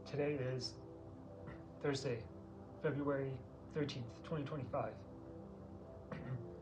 Today is Thursday, February 13th, 2025.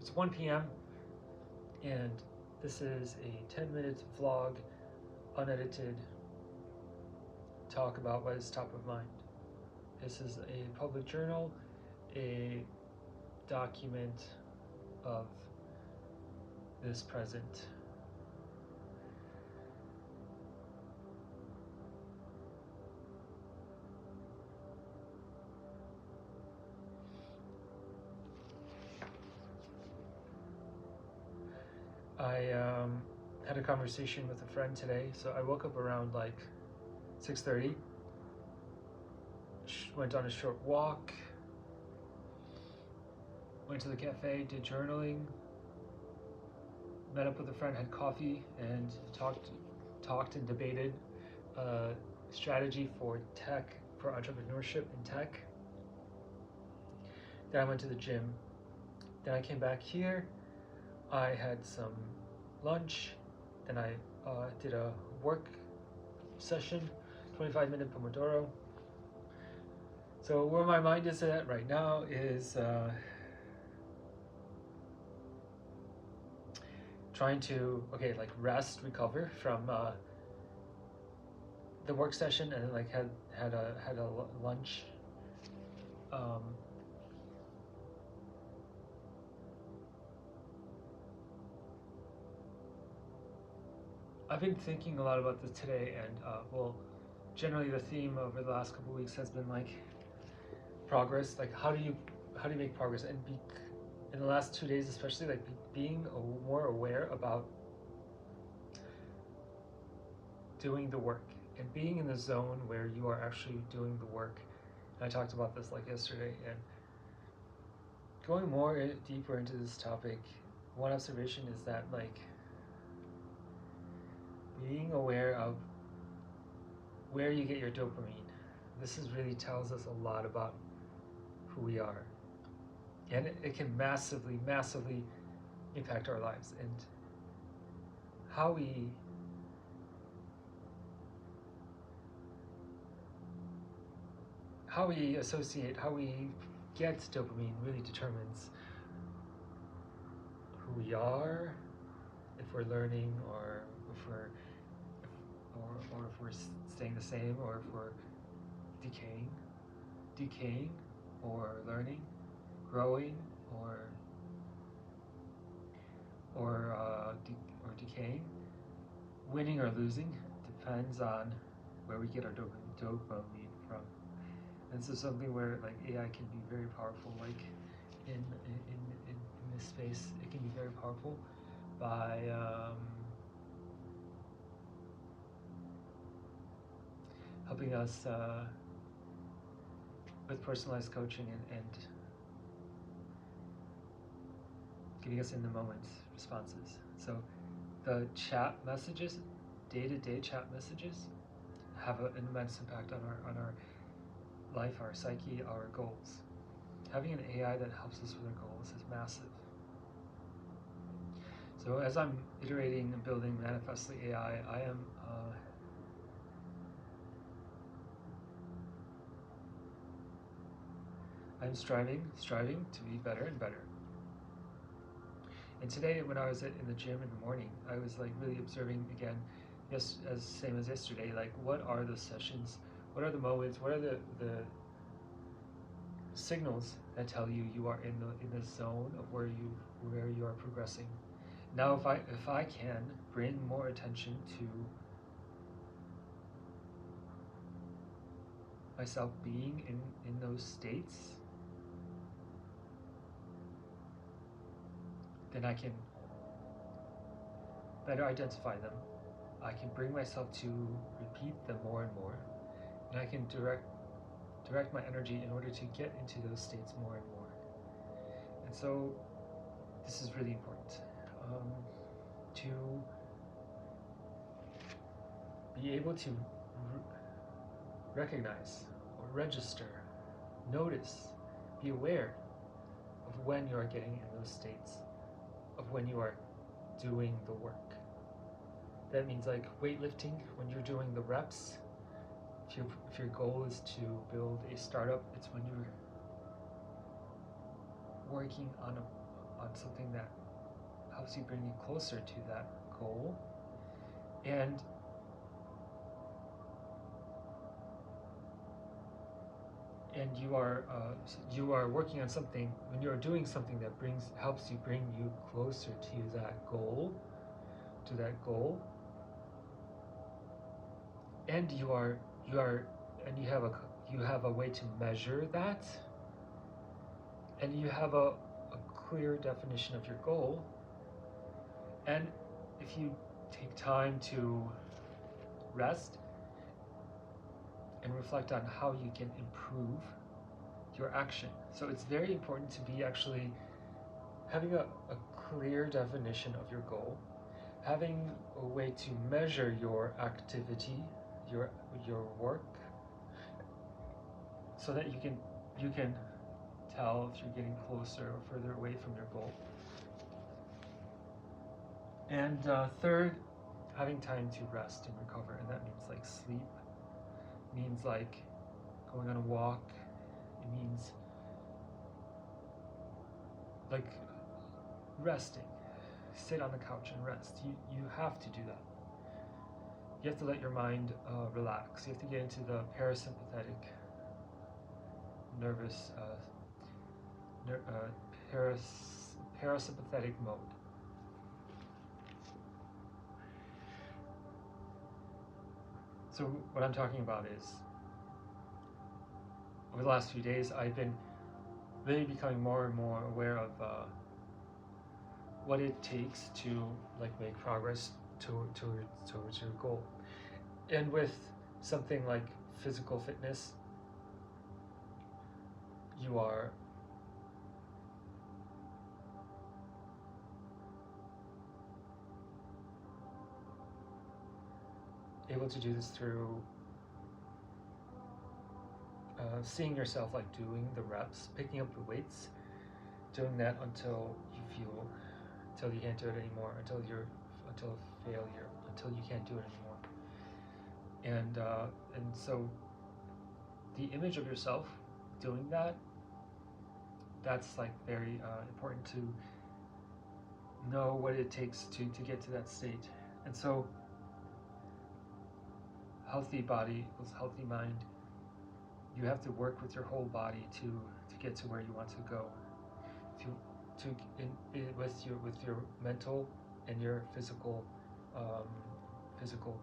It's 1 p.m. and this is a 10-minute vlog, unedited, talk about what is top of mind. This is a public journal, a document of this present. I had a conversation with a friend today, so I woke up around like 6:30, went on a short walk, went to the cafe, did journaling, met up with a friend, had coffee, and talked and debated strategy for tech, for entrepreneurship in tech. Then I went to the gym. Then I came back here. I had some lunch. Then I did a work session, 25-minute Pomodoro. So where my mind is at right now is trying to rest, recover from the work session, and then had a lunch. I've been thinking a lot about this today, and generally the theme over the last couple of weeks has been like progress. Like how do you make progress? And in the last 2 days, especially, like being more aware about doing the work and being in the zone where you are actually doing the work. And I talked about this like yesterday, and going more deeper into this topic, one observation is that like being aware of where you get your dopamine. This really tells us a lot about who we are. And it can massively, massively impact our lives and how we associate, how we get dopamine really determines who we are, if we're learning, or if we're staying the same, or if we're decaying, or learning, growing, or decaying. Winning or losing depends on where we get our dopamine from. And this is something where like AI can be very powerful. Like in this space, it can be very powerful by helping us with personalized coaching and giving us in the moment responses. So the chat messages, day-to-day chat messages, have an immense impact on our life, our psyche, our goals. Having an AI that helps us with our goals is massive. So as I'm iterating and building Manifestly AI, I am I'm striving to be better and better. And today, when I was in the gym in the morning, I was like really observing again, yes, as same as yesterday, like what are the sessions, what are the moments, what are the signals that tell you you are in the zone of where you are progressing. Now, if I can bring more attention to myself being in those states, then I can better identify them. I can bring myself to repeat them more and more, and I can direct my energy in order to get into those states more and more. And so this is really important, to be able to recognize or register, notice, be aware of when you are getting in those states, of when you are doing the work. That means like weightlifting, when you're doing the reps, if your goal is to build a startup, it's when you're working on something that helps you bring you closer to that goal. And you are working on something, when you're doing something that helps you bring you closer to that goal, and you have a way to measure that, and you have a clear definition of your goal. And if you take time to rest and reflect on how you can improve your action. So it's very important to be actually having a clear definition of your goal, having a way to measure your activity, your work, so that you can tell if you're getting closer or further away from your goal. And third, having time to rest and recover, and that means like sleep, means like going on a walk, it means like resting, sit on the couch and rest. You have to do that. You have to let your mind relax. You have to get into the parasympathetic nervous parasympathetic mode. So what I'm talking about is, over the last few days, I've been really becoming more and more aware of what it takes to like make progress towards your goal. And with something like physical fitness, you are able to do this through seeing yourself like doing the reps, picking up the weights, doing that until you can't do it anymore, until failure, until you can't do it anymore. And so the image of yourself doing that's like very important to know what it takes to get to that state. And so healthy body equals healthy mind. You have to work with your whole body to get to where you want to go. With your mental and your physical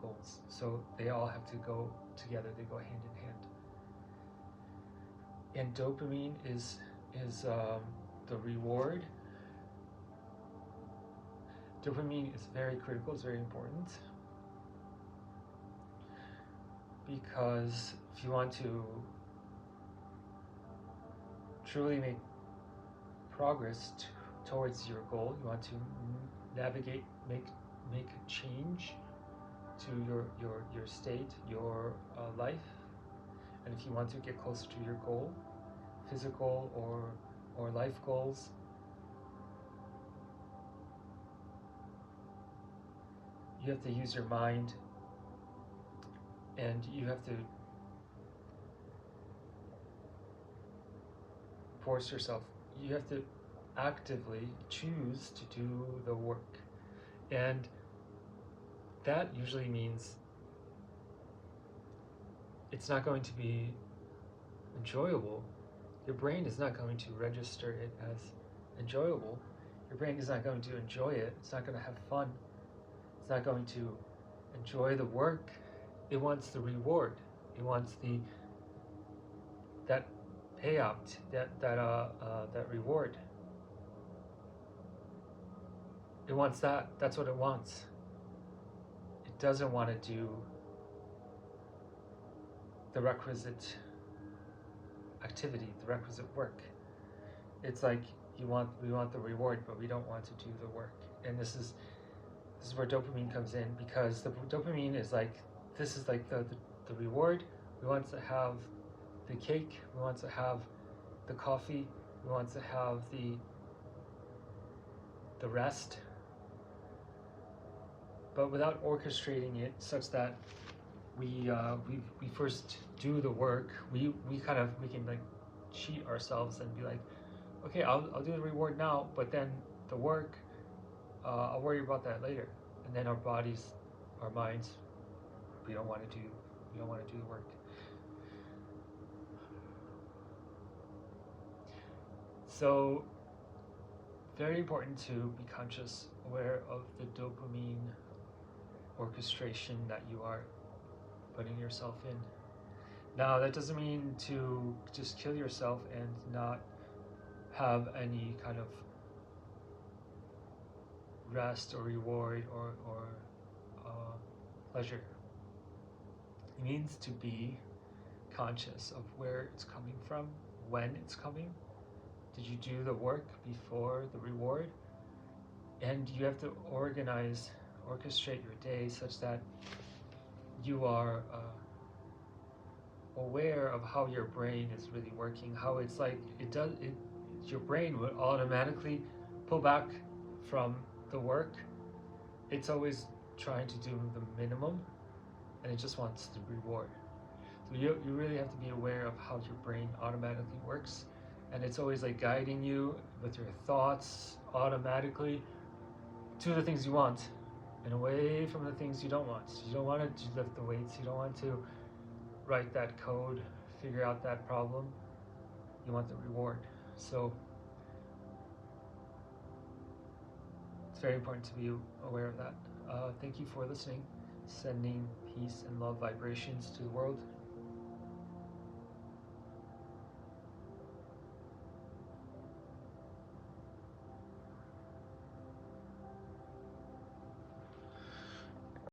goals. So they all have to go together. They go hand in hand. And dopamine is the reward. Dopamine is very critical. It's very important, because if you want to truly make progress towards your goal, you want to navigate, make a change to your state, your life, and if you want to get closer to your goal, physical or life goals, you have to use your mind, and you have to force yourself. You have to actively choose to do the work. And that usually means it's not going to be enjoyable. Your brain is not going to register it as enjoyable. Your brain is not going to enjoy it. It's not going to have fun. It's not going to enjoy the work. It wants the reward. It wants that payout, that reward. It wants that. That's what it wants. It doesn't want to do the requisite activity, the requisite work. It's like we want the reward, but we don't want to do the work. And this is where dopamine comes in, because the dopamine is like, this is like the reward. We want to have the cake, we want to have the coffee, we want to have the rest, but without orchestrating it such that we first do the work. We can like cheat ourselves and be like, okay, I'll do the reward now, but then the work, I'll worry about that later. And then our bodies, our minds, we don't want to do the work. So very important to be conscious, aware of the dopamine orchestration that you are putting yourself in. Now, that doesn't mean to just kill yourself and not have any kind of rest or reward or pleasure. It means to be conscious of where it's coming from, when it's coming. Did you do the work before the reward? And you have to orchestrate your day such that you are aware of how your brain is really working, how it's like your brain would automatically pull back from the work. It's always trying to do the minimum, and it just wants the reward. So you really have to be aware of how your brain automatically works, and it's always like guiding you with your thoughts automatically to the things you want and away from the things you don't want. You don't want to lift the weights, you don't want to write that code, figure out that problem. You want the reward. So it's very important to be aware of that. Thank you for listening. Sending peace and love vibrations to the world.